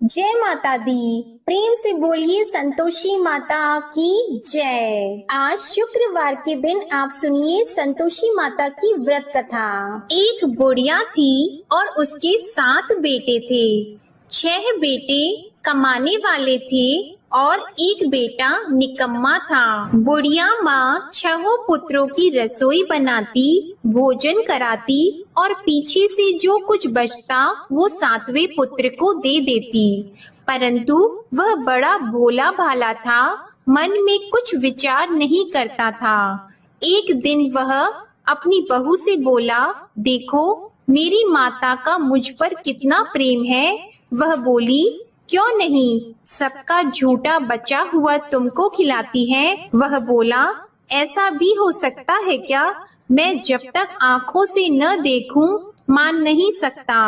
जय माता दी। प्रेम से बोलिए संतोषी माता की जय। आज शुक्रवार के दिन आप सुनिए संतोषी माता की व्रत कथा। एक बुढ़िया थी और उसके 7 बेटे थे। 6 बेटे कमाने वाले थे और एक बेटा निकम्मा था। बुढ़िया माँ 6 पुत्रों की रसोई बनाती, भोजन कराती और पीछे से जो कुछ बचता वो 7वें पुत्र को दे देती। परंतु वह बड़ा भोला भाला था, मन में कुछ विचार नहीं करता था। एक दिन वह अपनी बहू से बोला, देखो मेरी माता का मुझ पर कितना प्रेम है। वह बोली, क्यों नहीं, सबका झूठा बचा हुआ तुमको खिलाती है। वह बोला, ऐसा भी हो सकता है क्या? मैं जब तक आंखों से न देखूं मान नहीं सकता।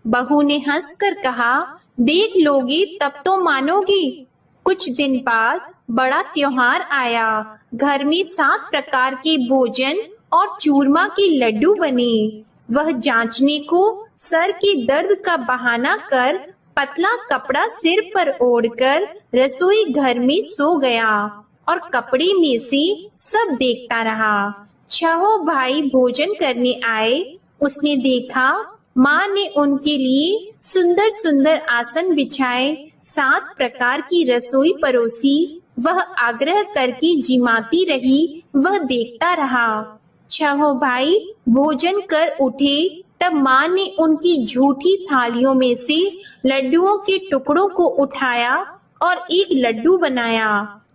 बहू ने हंसकर कहा, देख लोगी तब तो मानोगी। कुछ दिन बाद बड़ा त्योहार आया। घर में 7 प्रकार के भोजन और चूरमा के लड्डू बने। वह जांचने को सर के दर्द का बहाना कर पतला कपड़ा सिर पर ओढ़कर रसोई घर में सो गया और कपड़े में से सब देखता रहा। 6 भाई भोजन करने आए। उसने देखा माँ ने उनके लिए सुंदर सुंदर आसन बिछाए, 7 प्रकार की रसोई परोसी। वह आग्रह करके जिमाती रही, वह देखता रहा। 6 भाई भोजन कर उठे, तब माँ ने उनकी झूठी थालियों में से लड्डुओं के टुकड़ों को उठाया और एक लड्डू बनाया।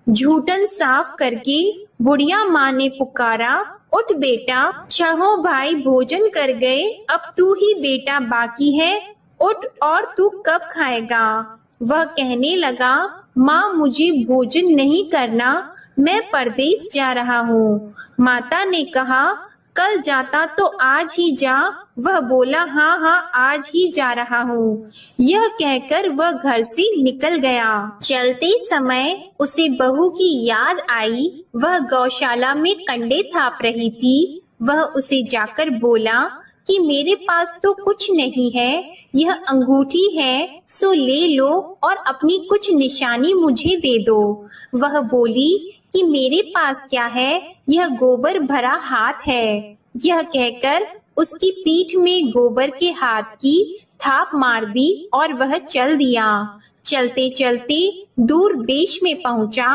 झूठन साफ करके बुढ़िया माँ ने पुकारा, उठ बेटा, 6 भाई भोजन कर गए, अब तू ही बेटा बाकी है, उठ और तू कब खाएगा? वह कहने लगा, माँ मुझे भोजन नहीं करना, मैं परदेश जा रहा हूँ। माता ने कहा, कल जाता तो आज ही जा। वह बोला, हाँ हाँ आज ही जा रहा हूँ। यह कहकर वह घर से निकल गया। चलते समय उसे बहू की याद आई। वह गौशाला में कंडे थाप रही थी। वह उसे जाकर बोला कि मेरे पास तो कुछ नहीं है, यह अंगूठी है, सो ले लो और अपनी कुछ निशानी मुझे दे दो। वह बोली कि मेरे पास क्या है, यह गोबर भरा हाथ है। यह कहकर उसकी पीठ में गोबर के हाथ की थाप मार दी और वह चल दिया। चलते चलते दूर देश में पहुंचा।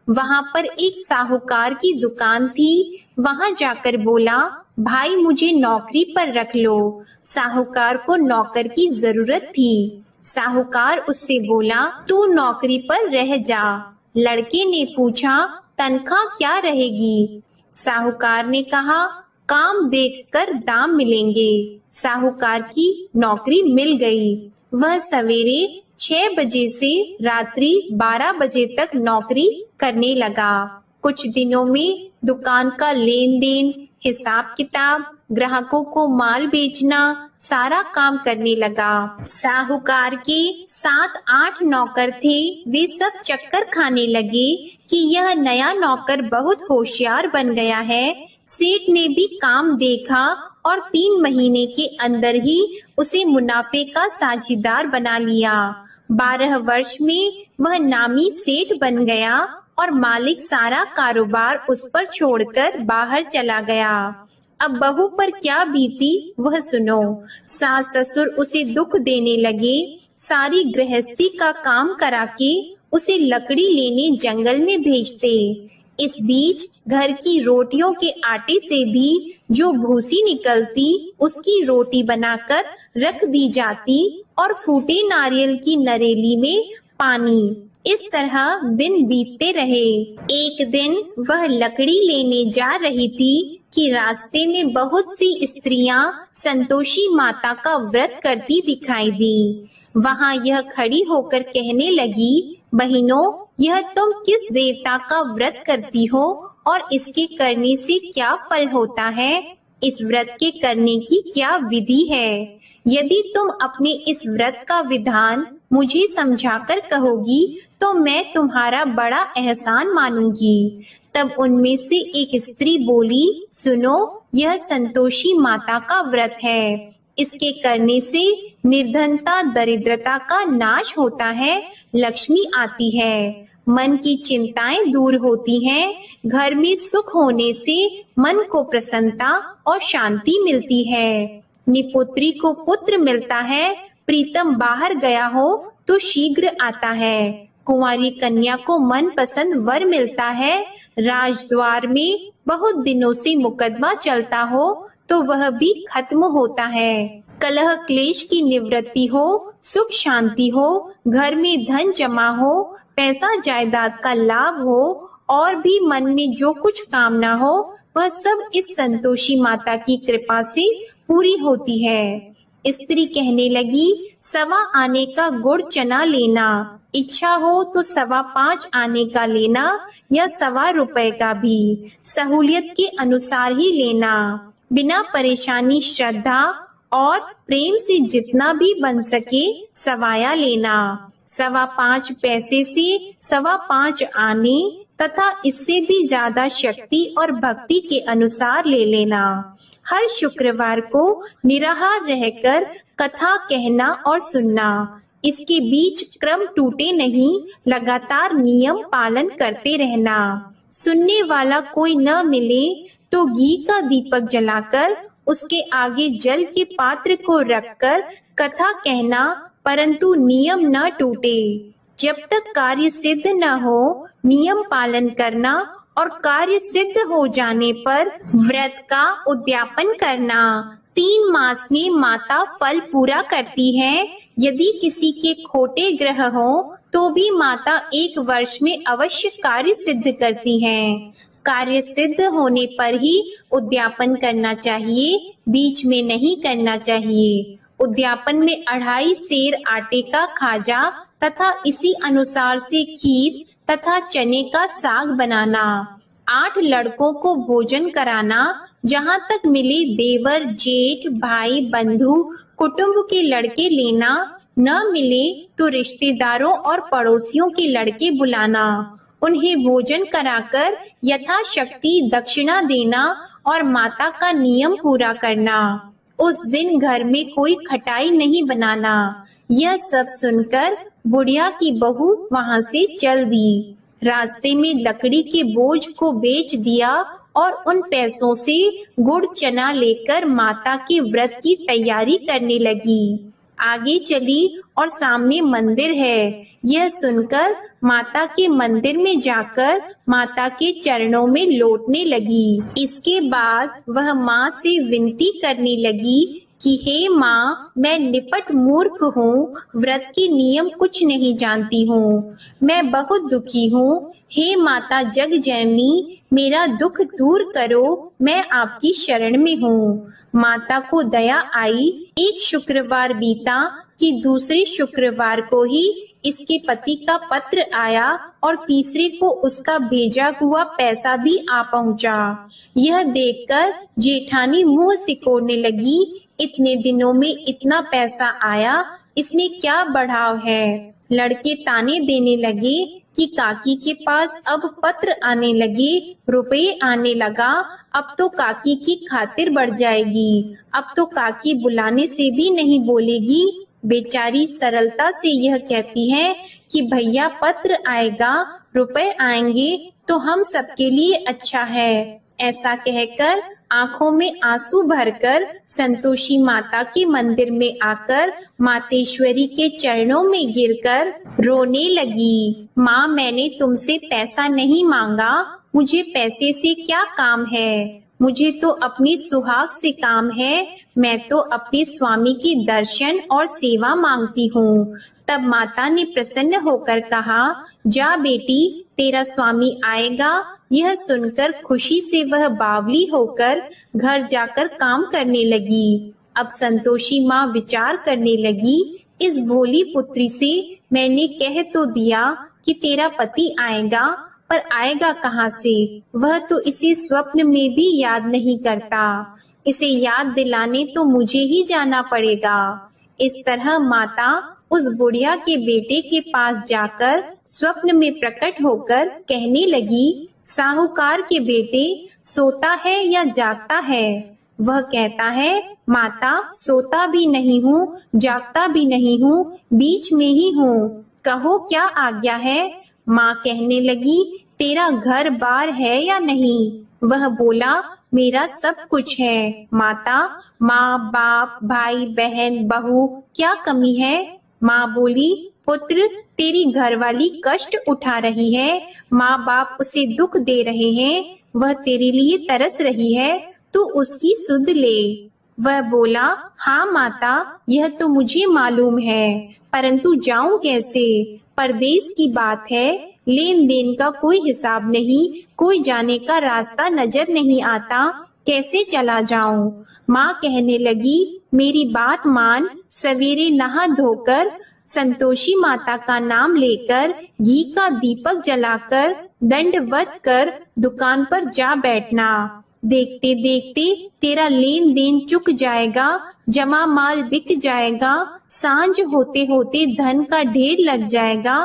वहां पर एक साहूकार की दुकान थी। वहां जाकर बोला, भाई मुझे नौकरी पर रख लो। साहूकार को नौकर की जरूरत थी। साहूकार उससे बोला, तू नौकरी पर रह जा। लड़के ने पूछा, तनख्वाह क्या रहेगी? साहूकार ने कहा, काम देखकर दाम मिलेंगे। साहूकार की नौकरी मिल गई। वह सवेरे 6 बजे से रात्रि 12 बजे तक नौकरी करने लगा। कुछ दिनों में दुकान का लेन देन, हिसाब किताब, ग्राहकों को माल बेचना, सारा काम करने लगा। साहूकार के 7-8 नौकर थे। वे सब चक्कर खाने लगे कि यह नया नौकर बहुत होशियार बन गया है। सेठ ने भी काम देखा और 3 महीने के अंदर ही उसे मुनाफे का साझीदार बना लिया। 12 वर्ष में वह नामी सेठ बन गया और मालिक सारा कारोबार उस पर छोड़कर बाहर चला गया। अब बहू पर क्या बीती वह सुनो। सास ससुर उसे दुख देने लगे। सारी गृहस्थी का काम करा के उसे लकड़ी लेने जंगल में भेजते। इस बीच घर की रोटियों के आटे से भी जो भूसी निकलती उसकी रोटी बनाकर रख दी जाती और फूटे नारियल की नरेली में पानी। इस तरह दिन बीतते रहे। एक दिन वह लकड़ी लेने जा रही थी कि रास्ते में बहुत सी स्त्रियां संतोषी माता का व्रत करती दिखाई दी। वहां यह खड़ी होकर कहने लगी, बहनों, यह तुम किस देवता का व्रत करती हो और इसके करने से क्या फल होता है? इस व्रत के करने की क्या विधि है? यदि तुम अपने इस व्रत का विधान मुझे समझाकर कहोगी तो मैं तुम्हारा बड़ा एहसान मानूंगी। तब उनमें से एक स्त्री बोली, सुनो, यह संतोषी माता का व्रत है। इसके करने से निर्धनता दरिद्रता का नाश होता है, लक्ष्मी आती है, मन की चिंताएं दूर होती हैं, घर में सुख होने से मन को प्रसन्नता और शांति मिलती है। निपुत्री को पुत्र मिलता है, प्रीतम बाहर गया हो तो शीघ्र आता है। कुंवारी कन्या को मनपसंद वर मिलता है। राजद्वार में बहुत दिनों से मुकदमा चलता हो तो वह भी खत्म होता है। कलह क्लेश की निवृत्ति हो, सुख शांति हो, घर में धन जमा हो, पैसा जायदाद का लाभ हो और भी मन में जो कुछ कामना हो वह सब इस संतोषी माता की कृपा से पूरी होती है। स्त्री कहने लगी, 1.25 आने का गुड़ चना लेना, इच्छा हो तो 5.25 आने का लेना या 1.25 रुपए का भी, सहूलियत के अनुसार ही लेना, बिना परेशानी श्रद्धा और प्रेम से जितना भी बन सके सवाया लेना। 5.25 पैसे से 5.25 आने तथा इससे भी ज्यादा शक्ति और भक्ति के अनुसार ले लेना। हर शुक्रवार को निराहार रहकर कथा कहना और सुनना। इसके बीच क्रम टूटे नहीं, लगातार नियम पालन करते रहना। सुनने वाला कोई न मिले तो घी का दीपक जलाकर उसके आगे जल के पात्र को रखकर कथा कहना, परंतु नियम न टूटे। जब तक कार्य सिद्ध न हो, नियम पालन करना और कार्य सिद्ध हो जाने पर व्रत का उद्यापन करना। 3 मास में माता फल पूरा करती है। यदि किसी के खोटे ग्रह हो तो भी माता 1 वर्ष में अवश्य कार्य सिद्ध करती हैं। कार्य सिद्ध होने पर ही उद्यापन करना चाहिए, बीच में नहीं करना चाहिए। उद्यापन में 2.5 सेर आटे का खाजा तथा इसी अनुसार से खीर तथा चने का साग बनाना। 8 लड़कों को भोजन कराना। जहाँ तक मिले देवर, जेठ, भाई, बंधु, कुटुंब के लड़के लेना। न मिले तो रिश्तेदारों और पड़ोसियों के लड़के बुलाना। उन्हें भोजन कराकर यथाशक्ति दक्षिणा देना और माता का नियम पूरा करना। उस दिन घर में कोई खटाई नहीं बनाना। यह सब सुनकर बुढ़िया की बहू वहां से चल दी। रास्ते में लकड़ी के बोझ को बेच दिया और उन पैसों से गुड़ चना लेकर माता के व्रत की तैयारी करने लगी। आगे चली और सामने मंदिर है। यह सुनकर माता के मंदिर में जाकर माता के चरणों में लौटने लगी। इसके बाद वह माँ से विनती करने लगी कि हे माँ, मैं निपट मूर्ख हूँ, व्रत के नियम कुछ नहीं जानती हूँ, मैं बहुत दुखी हूँ। हे माता जग जननी, मेरा दुख दूर करो, मैं आपकी शरण में हूँ। माता को दया आई। एक शुक्रवार बीता कि दूसरे शुक्रवार को ही इसके पति का पत्र आया और तीसरे को उसका भेजा हुआ पैसा भी आ पहुँचा। यह देखकर जेठानी मुंह सिकोड़ने लगी। इतने दिनों में इतना पैसा आया, इसमें क्या बढ़ाव है। लड़के ताने देने लगे कि काकी के पास अब पत्र आने लगे, रुपए आने लगा, अब तो काकी की खातिर बढ़ जाएगी, अब तो काकी बुलाने से भी नहीं बोलेगी। बेचारी सरलता से यह कहती है कि भैया पत्र आएगा, रुपए आएंगे तो हम सबके लिए अच्छा है। ऐसा कहकर आंखों में आंसू भरकर संतोषी माता के मंदिर में आकर मातेश्वरी के चरणों में गिरकर रोने लगी। माँ, मैंने तुमसे पैसा नहीं मांगा, मुझे पैसे से क्या काम है, मुझे तो अपनी सुहाग से काम है, मैं तो अपने स्वामी की दर्शन और सेवा मांगती हूँ। तब माता ने प्रसन्न होकर कहा, जा बेटी, तेरा स्वामी आएगा। यह सुनकर खुशी से वह बावली होकर घर जाकर काम करने लगी। अब संतोषी माँ विचार करने लगी, इस भोली पुत्री से मैंने कह तो दिया कि तेरा पति आएगा, पर आएगा कहाँ से? वह तो इसे स्वप्न में भी याद नहीं करता। इसे याद दिलाने तो मुझे ही जाना पड़ेगा। इस तरह माता उस बुढ़िया के बेटे के पास जाकर स्वप्न में प्रकट होकर कहने लगी, साहूकार के बेटे, सोता है या जागता है? वह कहता है, माता सोता भी नहीं हूँ, जागता भी नहीं हूँ, बीच में ही हूँ, कहो क्या आज्ञा है। माँ कहने लगी, तेरा घर बार है या नहीं? वह बोला, मेरा सब कुछ है माता, माँ बाप भाई बहन बहू क्या कमी है? माँ बोली, पुत्र तेरी घरवाली कष्ट उठा रही है, माँ बाप उसे दुख दे रहे हैं, वह तेरे लिए तरस रही है, तू उसकी सुध ले। वह बोला, हाँ माता, यह तो मुझे मालूम है, परंतु जाऊं कैसे? परदेश की बात है, लेन देन का कोई हिसाब नहीं, कोई जाने का रास्ता नजर नहीं आता, कैसे चला जाऊं? माँ कहने लगी, मेरी बात मान, सवेरे नहा धोकर संतोषी माता का नाम लेकर घी का दीपक जलाकर दंडवत कर दुकान पर जा बैठना। देखते देखते तेरा लेन देन चुक जाएगा, जमा माल बिक जाएगा, सांझ होते होते धन का ढेर लग जाएगा।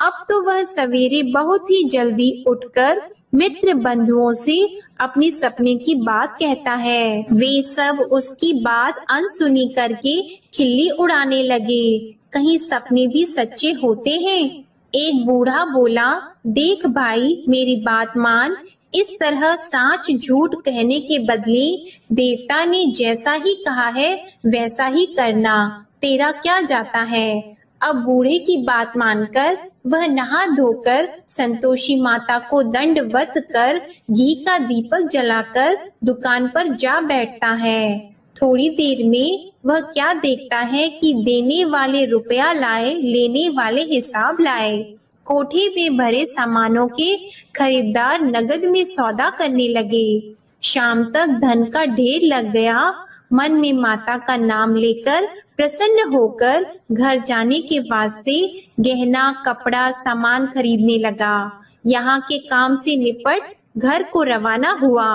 अब तो वह सवेरे बहुत ही जल्दी उठकर मित्र बंधुओं से अपनी सपने की बात कहता है। वे सब उसकी बात अनसुनी करके खिल्ली उड़ाने लगे। कहीं सपने भी सच्चे होते हैं? एक बूढ़ा बोला, देख भाई मेरी बात मान, इस तरह साच झूठ कहने के बदले देवता ने जैसा ही कहा है वैसा ही करना, तेरा क्या जाता है। अब बूढ़े की बात मानकर वह नहा धोकर संतोषी माता को दंडवत कर घी का दीपक जलाकर दुकान पर जा बैठता है। थोड़ी देर में वह क्या देखता है कि देने वाले रुपया लाए, लेने वाले हिसाब लाए। कोठे में भरे सामानों के खरीदार नगद में सौदा करने लगे। शाम तक धन का ढेर लग गया। मन में माता का नाम लेकर प्रसन्न होकर घर जाने के वास्ते गहना कपड़ा सामान खरीदने लगा। यहाँ के काम से निपट घर को रवाना हुआ।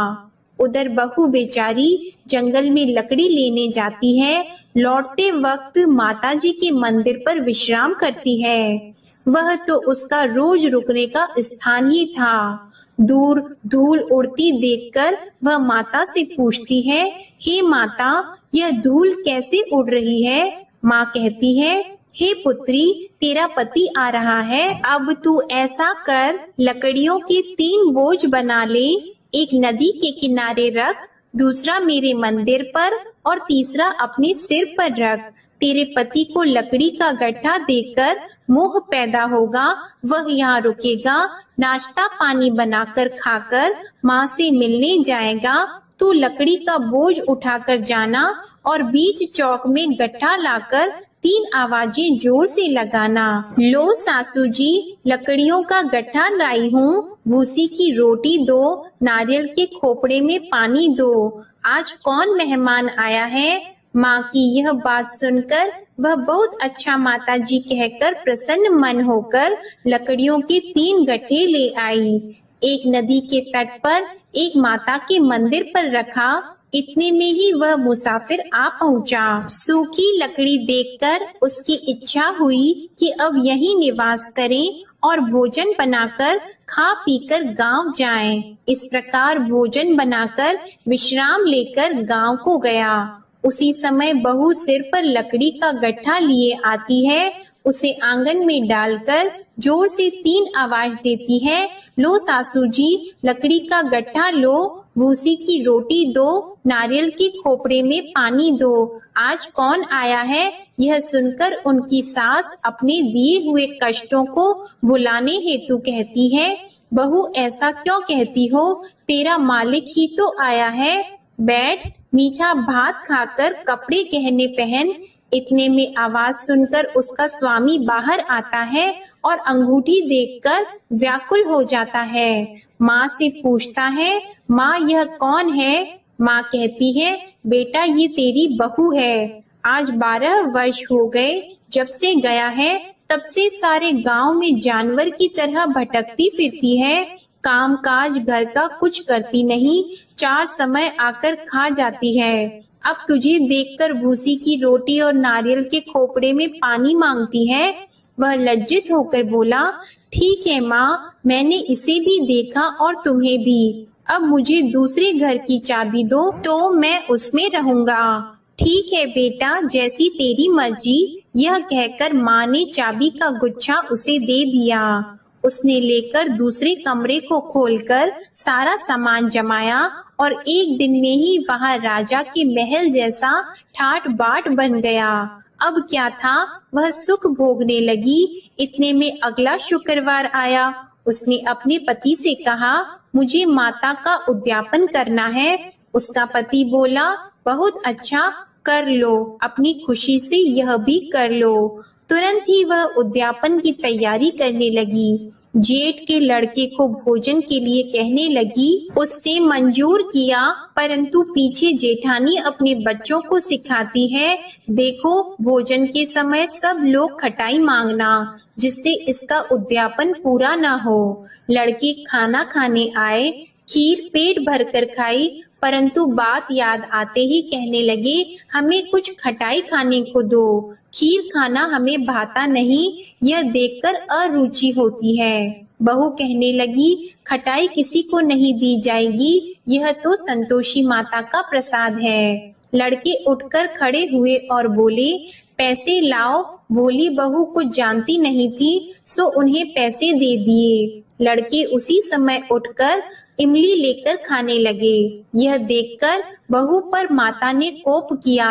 उधर बहू बेचारी जंगल में लकड़ी लेने जाती है। लौटते वक्त माताजी के मंदिर पर विश्राम करती है। वह तो उसका रोज रुकने का स्थान ही था। दूर धूल उड़ती देखकर वह माता से पूछती है, हे माता, यह धूल कैसे उड़ रही है? माँ कहती है, हे पुत्री, तेरा पति आ रहा है, अब तू ऐसा कर, लकड़ियों के 3 बोझ बना ले, एक नदी के किनारे रख, दूसरा मेरे मंदिर पर और तीसरा अपने सिर पर रख। तेरे पति को लकड़ी का गट्ठा देकर मोह पैदा होगा, वह यहाँ रुकेगा, नाश्ता पानी बनाकर खाकर माँ से मिलने जाएगा। तू लकड़ी का बोझ उठाकर जाना और बीच चौक में गट्ठा लाकर 3 आवाजें जोर से लगाना। लो सासू जी, लकड़ियों का गट्ठा लाई हूँ, भूसी की रोटी दो, नारियल के खोपड़े में पानी दो। आज कौन मेहमान आया है? माँ की यह बात सुनकर वह बहुत अच्छा माताजी कहकर प्रसन्न मन होकर लकड़ियों के 3 गट्ठे ले आई। एक नदी के तट पर एक माता के मंदिर पर रखा। इतने में ही वह मुसाफिर आ पहुँचा। सूखी लकड़ी देखकर उसकी इच्छा हुई कि अब यहीं निवास करें और भोजन बनाकर खा पीकर गांव जाएं। इस प्रकार भोजन बनाकर विश्राम लेकर गांव को गया। उसी समय बहू सिर पर लकड़ी का गट्ठा लिए आती है। उसे आंगन में डालकर जोर से 3 आवाज देती है, लो सासू जी, लकड़ी का गट्ठा लो, भूसी की रोटी दो, नारियल के खोपड़े में पानी दो। आज कौन आया है? यह सुनकर उनकी सास अपने दिए हुए कष्टों को भुलाने हेतु कहती है, बहू ऐसा क्यों कहती हो? तेरा मालिक ही तो आया है। बैठ, मीठा भात खाकर कपड़े गहने पहन। इतने में आवाज सुनकर उसका स्वामी बाहर आता है और अंगूठी देखकर व्याकुल हो जाता है। माँ से पूछता है, माँ यह कौन है? माँ कहती है, बेटा ये तेरी बहू है। आज 12 वर्ष हो गए जब से गया है, तब से सारे गांव में जानवर की तरह भटकती फिरती है। काम काज घर का कुछ करती नहीं, 4 समय आकर खा जाती है। अब तुझे देखकर भूसी की रोटी और नारियल के खोपड़े में पानी मांगती है। वह लज्जित होकर बोला, ठीक है माँ, मैंने इसे भी देखा और तुम्हें भी। अब मुझे दूसरे घर की चाबी दो तो मैं उसमें रहूंगा। ठीक है बेटा, जैसी तेरी मर्जी। यह कहकर माँ ने चाबी का गुच्छा उसे दे दिया। उसने लेकर दूसरे कमरे को खोलकर सारा सामान जमाया और एक दिन में ही वहां राजा के महल जैसा ठाट बाट बन गया। अब क्या था, वह सुख भोगने लगी। इतने में अगला शुक्रवार आया। उसने अपने पति से कहा, मुझे माता का उद्यापन करना है। उसका पति बोला, बहुत अच्छा, कर लो, अपनी खुशी से यह भी कर लो। तुरंत ही वह उद्यापन की तैयारी करने लगी। जेठ के लड़के को भोजन के लिए कहने लगी। उसने मंजूर किया, परंतु पीछे जेठानी अपने बच्चों को सिखाती है, देखो भोजन के समय सब लोग खटाई मांगना, जिससे इसका उद्यापन पूरा न हो। लड़के खाना खाने आए, खीर पेट भरकर खाई, परंतु बात याद आते ही कहने लगे, हमें कुछ खटाई खाने को दो, खीर खाना हमें भाता नहीं, यह देखकर अरुचि होती है। बहू कहने लगी, खटाई किसी को नहीं दी जाएगी, यह तो संतोषी माता का प्रसाद है। लड़के उठकर खड़े हुए और बोले, पैसे लाओ। भोली बहू कुछ जानती नहीं थी, सो उन्हें पैसे दे दिए। लड़के उसी समय उठकर इमली लेकर खाने लगे। यह देखकर बहू पर माता ने कोप किया।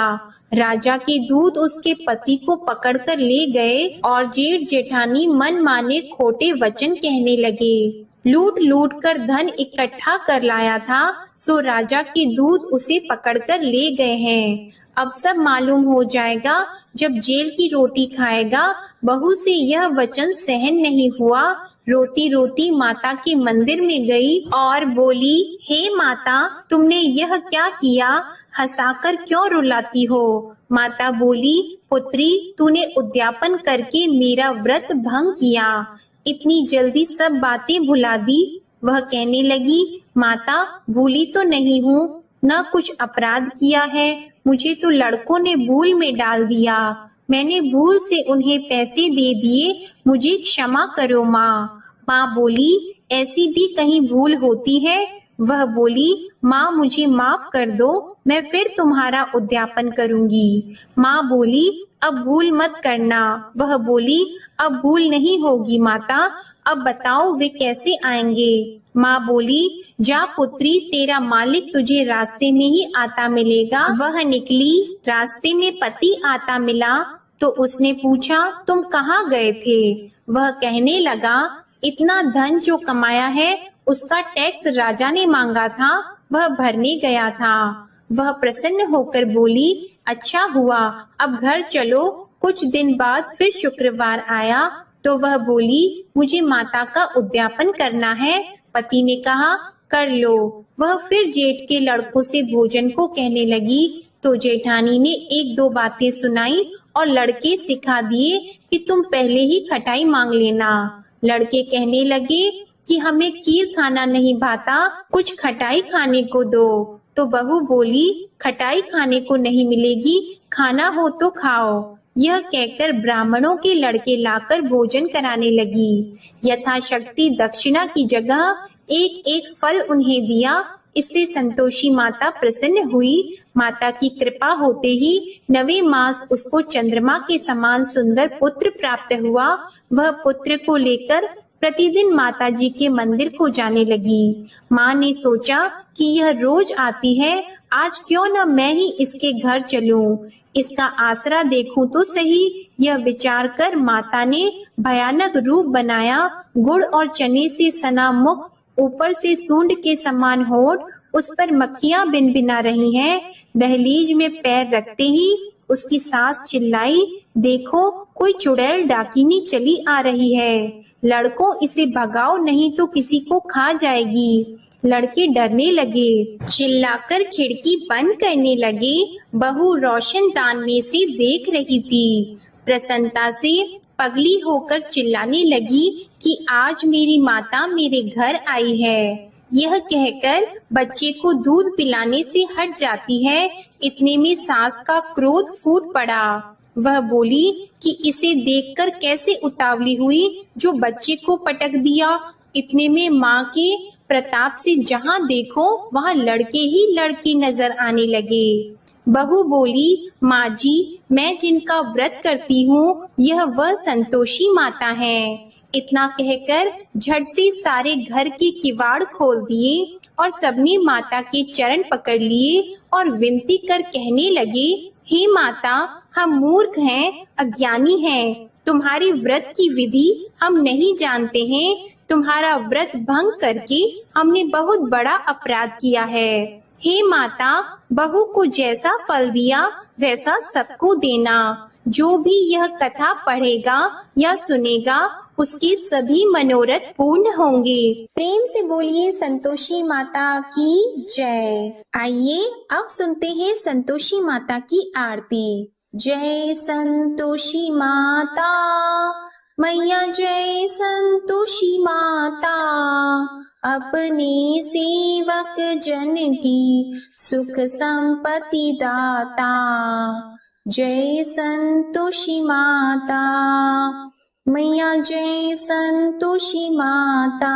राजा के दूत उसके पति को पकड़कर ले गए और जेठ जेठानी मन माने खोटे वचन कहने लगे। लूट लूट कर धन इकट्ठा कर लाया था, सो राजा के दूत उसे पकड़कर ले गए हैं। अब सब मालूम हो जाएगा जब जेल की रोटी खाएगा। बहू से यह वचन सहन नहीं हुआ। रोती रोती माता के मंदिर में गई और बोली, हे माता, तुमने यह क्या किया? हंसाकर क्यों रुलाती हो? माता बोली, पुत्री, तूने उद्यापन करके मेरा व्रत भंग किया, इतनी जल्दी सब बातें भुला दी। वह कहने लगी, माता, भूली तो नहीं हूँ, न कुछ अपराध किया है, मुझे तो लड़कों ने भूल में डाल दिया, मैंने भूल से उन्हें पैसे दे दिए, मुझे क्षमा करो माँ। माँ बोली, ऐसी भी कहीं भूल होती है? वह बोली, माँ मुझे माफ कर दो, मैं फिर तुम्हारा उद्यापन करूंगी। माँ बोली, अब भूल मत करना। वह बोली, अब भूल नहीं होगी माता, अब बताओ वे कैसे आएंगे? माँ बोली, जा पुत्री, तेरा मालिक तुझे रास्ते में ही आता मिलेगा। वह निकली, रास्ते में पति आता मिला तो उसने पूछा, तुम कहाँ गए थे? वह कहने लगा, इतना धन जो कमाया है उसका टैक्स राजा ने मांगा था, वह भरने गया था। वह प्रसन्न होकर बोली, अच्छा हुआ, अब घर चलो। कुछ दिन बाद फिर शुक्रवार आया तो वह बोली, मुझे माता का उद्यापन करना है। पति ने कहा, कर लो। वह फिर जेठ के लड़कों से भोजन को कहने लगी तो जेठानी ने एक दो बातें सुनाई और लड़के सिखा दिए कि तुम पहले ही खटाई मांग लेना। लड़के कहने लगे कि हमें खीर खाना नहीं भाता, कुछ खटाई खाने को दो। तो बहू बोली, खटाई खाने को नहीं मिलेगी, खाना हो तो खाओ। यह कहकर ब्राह्मणों के लड़के लाकर भोजन कराने लगी। यथाशक्ति दक्षिणा की जगह एक एक फल उन्हें दिया। इससे संतोषी माता प्रसन्न हुई। माता की कृपा होते ही 9वें मास उसको चंद्रमा के समान सुंदर पुत्र प्राप्त हुआ। वह पुत्र को लेकर प्रतिदिन माता जी के मंदिर को जाने लगी। माँ ने सोचा कि यह रोज आती है, आज क्यों न मैं ही इसके घर चलूं, इसका आसरा देखूं तो सही। यह विचार कर माता ने भयानक रूप बनाया। गुड़ और चने से सना मुख, ऊपर से सूंड के समान होठ, उस पर मक्खियां भिनभिना रही हैं। दहलीज में पैर रखते ही उसकी सास चिल्लाई, देखो कोई चुड़ैल डाकिनी चली आ रही है, लड़कों इसे भगाओ नहीं तो किसी को खा जाएगी। लड़के डरने लगे, चिल्लाकर खिड़की बंद करने लगे। बहू रोशनदान में से देख रही थी। प्रसन्नता से पगली होकर चिल्लाने लगी कि आज मेरी माता मेरे घर आई है। यह कहकर बच्चे को दूध पिलाने से हट जाती है। इतने में सास का क्रोध फूट पड़ा। वह बोली कि इसे देखकर कैसे उतावली हुई जो बच्चे को पटक दिया। इतने में माँ के प्रताप से जहाँ देखो वहाँ लड़के ही लड़के नजर आने लगे। बहू बोली, माँ जी, मैं जिनका व्रत करती हूँ यह वह संतोषी माता है। इतना कहकर झट से सारे घर के किवाड़ खोल दिए और सबने माता के चरण पकड़ लिए और विनती कर कहने लगे, हे माता, हम मूर्ख हैं, अज्ञानी हैं, तुम्हारी व्रत की विधि हम नहीं जानते हैं। तुम्हारा व्रत भंग करके हमने बहुत बड़ा अपराध किया है। हे माता, बहू को जैसा फल दिया वैसा सबको देना। जो भी यह कथा पढ़ेगा या सुनेगा उसके सभी मनोरथ पूर्ण होंगे। प्रेम से बोलिए संतोषी माता की जय। आइए अब सुनते हैं संतोषी माता की आरती। जय संतोषी माता मैया, जय संतोषी माता, अपने सेवक जन की सुख संपत्ति दाता। जय संतोषी माता मैया, जय संतोषी माता,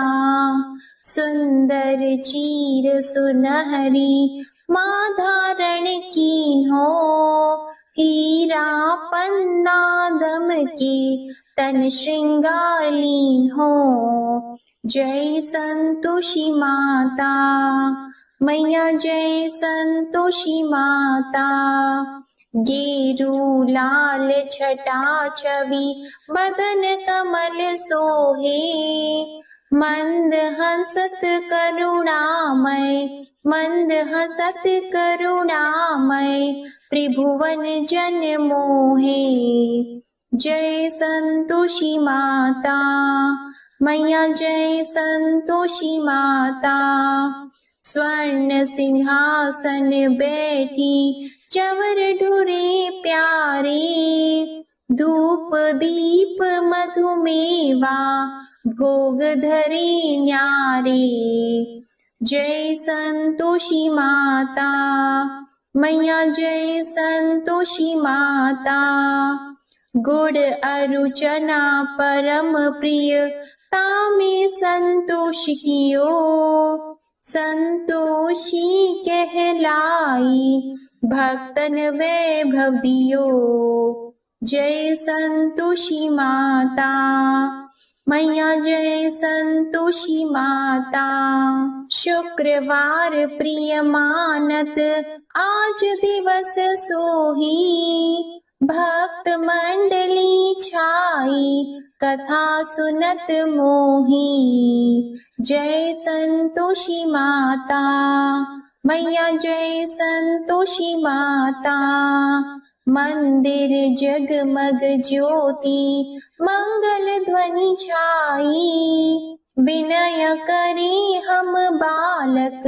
सुंदर चीर सुनहरी माँ धारण की हो, हीरा पन्ना दम के तन श्रृंगारली हो। जय संतोषी माता मैया, जय संतोषी माता, गेरू लाल छटा छवि बदन कमल सोहे, मंद हंसत करुणामय, मंद हंसत करुणामय, त्रिभुवन जन मोहे। जय संतोषी माता मैया, जय संतोषी माता, स्वर्ण सिंहासन बैठी चवर ढुरे प्यारे, धूप दीप मधुमेवा भोग धरे न्यारे। जय संतोषी माता मैया, जय संतोषी माता, गुड़ अरु चना परम प्रिय तामे संतोष कियो, संतोषी कहलाई भक्तन वैभव दियो। जय संतोषी माता मैया, जय संतोषी माता, शुक्रवार प्रिय मानत आज दिवस सोही, भक्त मंडली छाई कथा सुनत मोही। जय संतोषी माता मैया, जय संतोषी माता, मंदिर जगमग ज्योति मंगल ध्वनि छाई, विनय करे हम बालक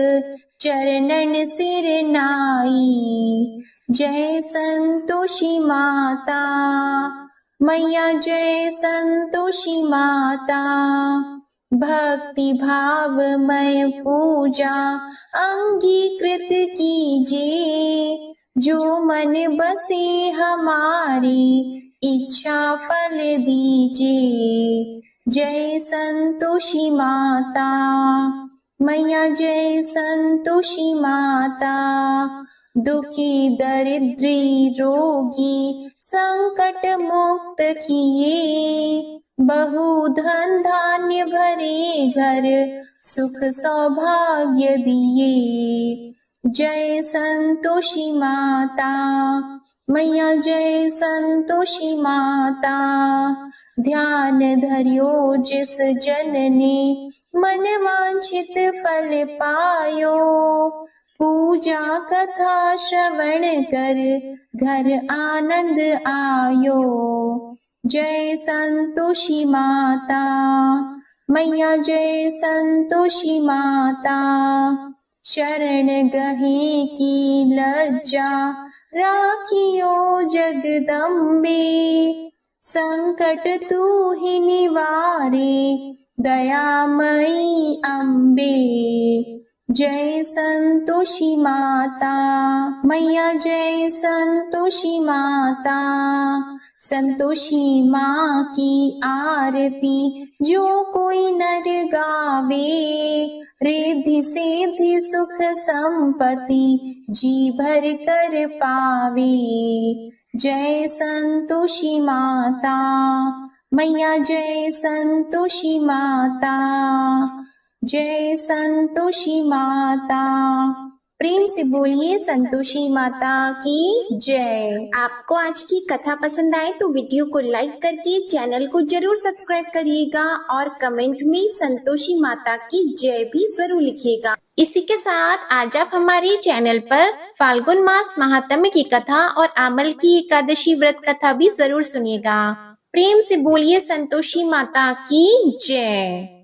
चरणन सिर नाई। जय संतोषी माता मैया, जय संतोषी माता, भक्ति भावमय पूजा अंगीकृत कीजिए, जो मन बसे हमारी इच्छा फल दीजिए। जय संतोषी माता मैया, जय संतोषी माता, दुखी दरिद्री रोगी संकट मुक्त किए, बहु धन धान्य भरे घर सुख सौभाग्य दिए। जय संतोषी माता मैया, जय संतोषी माता, ध्यान धरियो जिस जन ने मन वांछित फल पायो, पूजा कथा श्रवण कर घर आनंद आयो। जय संतोषी माता मैया, जय संतोषी माता, शरण गहे की लज्जा राखियो जगदम्बे, संकट तू ही निवारे दयामयी अम्बे। जय संतोषी माता मैया, जय संतोषी माता, संतोषी माँ की आरती जो कोई नर गावे, रिद्धि सिद्धि सुख संपत्ति जी भर कर पावे। जय संतोषी माता मैया, जय संतोषी माता, जय संतोषी माता। प्रेम से बोलिए संतोषी माता की जय। आपको आज की कथा पसंद आए तो वीडियो को लाइक करके चैनल को जरूर सब्सक्राइब करिएगा और कमेंट में संतोषी माता की जय भी जरूर लिखिएगा। इसी के साथ आज आप हमारे चैनल पर फाल्गुन मास महात्म्य की कथा और आमल की एकादशी व्रत कथा भी जरूर सुनिएगा। प्रेम से बोलिए संतोषी माता की जय।